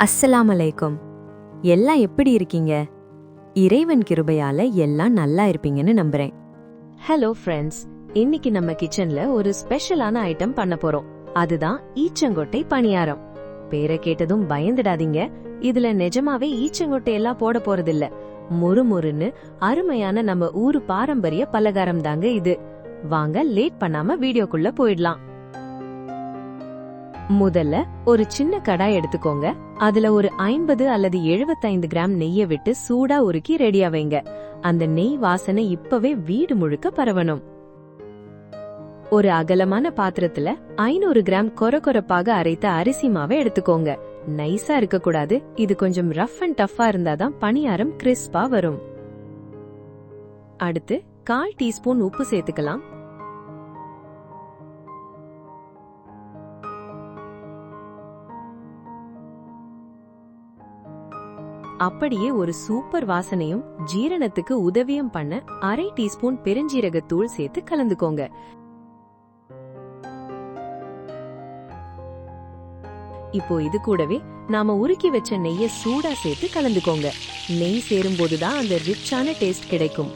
அஸ்ஸலாமு அலைக்கும். எல்லாம் எப்படி இருக்கீங்க? இறைவன் கிருபையால எல்லாம் நல்லா இருப்பீங்கன்னு நம்புறேன். ஹலோ ஃப்ரெண்ட்ஸ், இன்னைக்கு நம்ம கிச்சன்ல ஒரு ஸ்பெஷலான ஐட்டம் பண்ண போறோம். அதுதான் ஈச்சங்கொட்டை பணியாரம். பேரை கேட்டதும் பயந்துடாதீங்க. இதுல நிஜமாவே ஈச்சங்கொட்டை எல்லாம் போட போறதில்ல. முறுமுறுன்னு அருமையான நம்ம ஊரு பாரம்பரிய பலகாரம் தாங்க இது. வாங்க லேட் பண்ணாம வீடியோக்குள்ள போயிடலாம். முதல்ல ஒரு சின்ன கடாய் எடுத்துக்கோங்க. அதுல ஒரு 50 அல்லது 75 கிராம் நெய்ய விட்டு சூடா உருக்கி ரெடியா வைங்க. அந்த நெய் வாசனை இப்பவே வீடு முழுக்க பரவணும். ஒரு அகலமான பாத்திரத்துல 500 கிராம் கொரகொரப்பாக அரைத்த அரிசி மாவை எடுத்துக்கோங்க. நைஸா இருக்க கூடாது. இது கொஞ்சம் ரஃப் அண்ட் டஃப்பா இருந்தாதான் பணியாரம் கிறிஸ்பா வரும். அடுத்து 1/4 டீஸ்பூன் உப்பு சேர்த்துக்கலாம். அப்படியே ஒரு சூப்பர் வாசனையும் ஜீரணத்துக்கு உதவியும் பண்ண 1/2 டீஸ்பூன் பெருஞ்சீரகத்தூள் சேர்த்து கலந்துக்கோங்க. இப்போ இது கூடவே நாம உருக்கி வச்ச நெய்ய சூடா சேர்த்து கலந்துக்கோங்க. நெய் சேரும் போதுதான் அந்த ரிச்சான டேஸ்ட் கிடைக்கும்.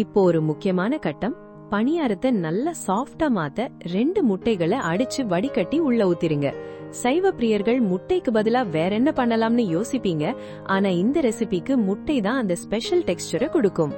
இப்போ ஒரு முக்கியமான கட்டம். பணியாரத்தை நல்லா சாஃப்டா மாத்த 2 முட்டைகளை அடிச்சு வடிகட்டி உள்ள ஊத்திருங்க. சைவ பிரியர்கள் முட்டைக்கு பதிலா வேற என்ன பண்ணலாம்னு யோசிப்பீங்க. ஆனா இந்த ரெசிபிக்கு முட்டை தான் அந்த ஸ்பெஷல் டெக்ஸ்சரை கொடுக்கும்.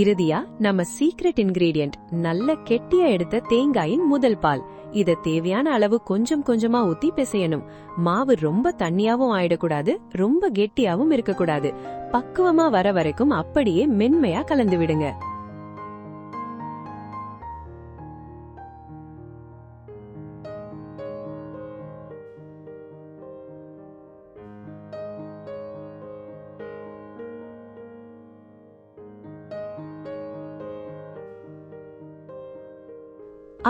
இறுதியா நம்ம சீக்ரெட் இன்கிரீடியன்ட் நல்ல கெட்டியா எடுத்த தேங்காயின் முதல் பால். இத தேவையான அளவு கொஞ்சம் கொஞ்சமா ஊத்தி பிசையணும். மாவு ரொம்ப தண்ணியாவும் ஆயிடக்கூடாது, ரொம்ப கெட்டியாவும் இருக்கக்கூடாது. பக்குவமா வர வரைக்கும் அப்படியே மென்மையா கலந்து விடுங்க.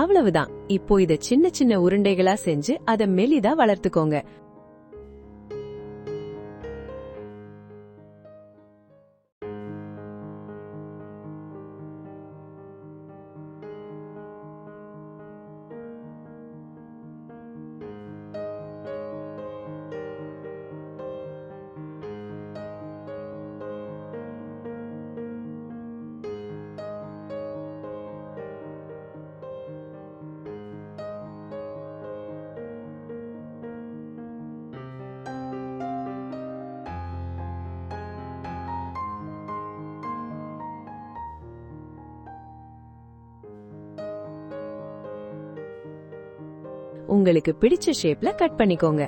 அவ்வளவுதான். இப்போ இத சின்ன சின்ன உருண்டைகளா செஞ்சு அத மெலிதா வளர்த்துக்கோங்க. உங்களுக்கு பிடிச்ச ஷேப்ல கட் பண்ணிக்கோங்க.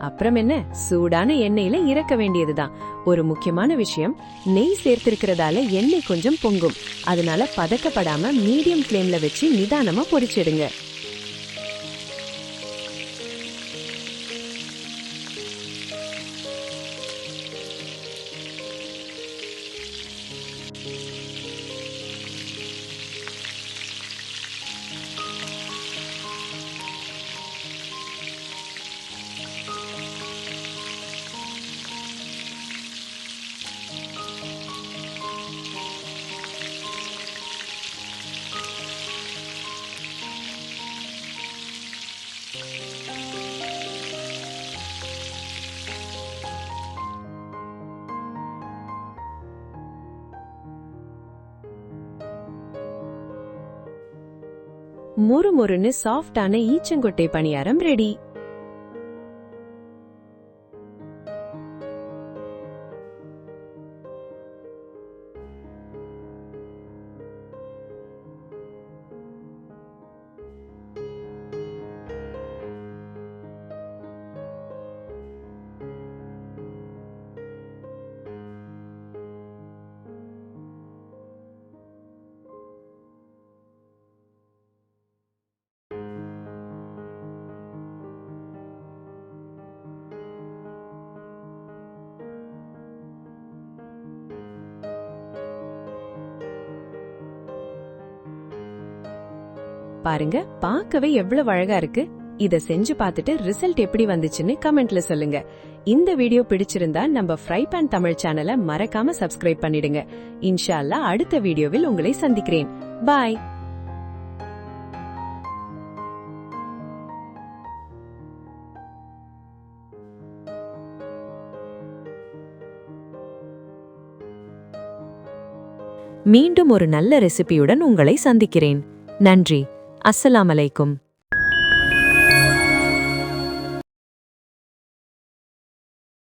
அப்புறம் என்ன, சூடான எண்ணெயில இறக்க வேண்டியதுதான். ஒரு முக்கியமான விஷயம், நெய் சேர்த்திருக்கிறதால எண்ணெய் கொஞ்சம் பொங்கும். அதனால பதக்கப்படாம மீடியம் ஃப்ளேம்ல வச்சு நிதானமா பொரிச்சிடுங்க. முறுமுறுன்னு சாஃப்டான ஈச்சங்கொட்டை பணியாரம் ரெடி. பாருங்க, பார்க்கவே எவ்வளவு அழகா இருக்கு. இத செஞ்சு பார்த்துட்டு ரிசல்ட் எப்படி வந்துச்சுன்னு கமெண்ட்ல சொல்லுங்க. இந்த வீடியோ பிடிச்சிருந்தா நம்ம ஃப்ரை பேன் தமிழ் சேனலை மறக்காம சப்ஸ்கிரைப் பண்ணிடுங்க. இன்ஷா அல்லாஹ் அடுத்த வீடியோவில் உங்களை சந்திக்கிறேன். பாய். மீண்டும் ஒரு நல்ல ரெசிபியுடன் உங்களை சந்திக்கிறேன். நன்றி. அஸ்ஸலாமு அலைக்கும்.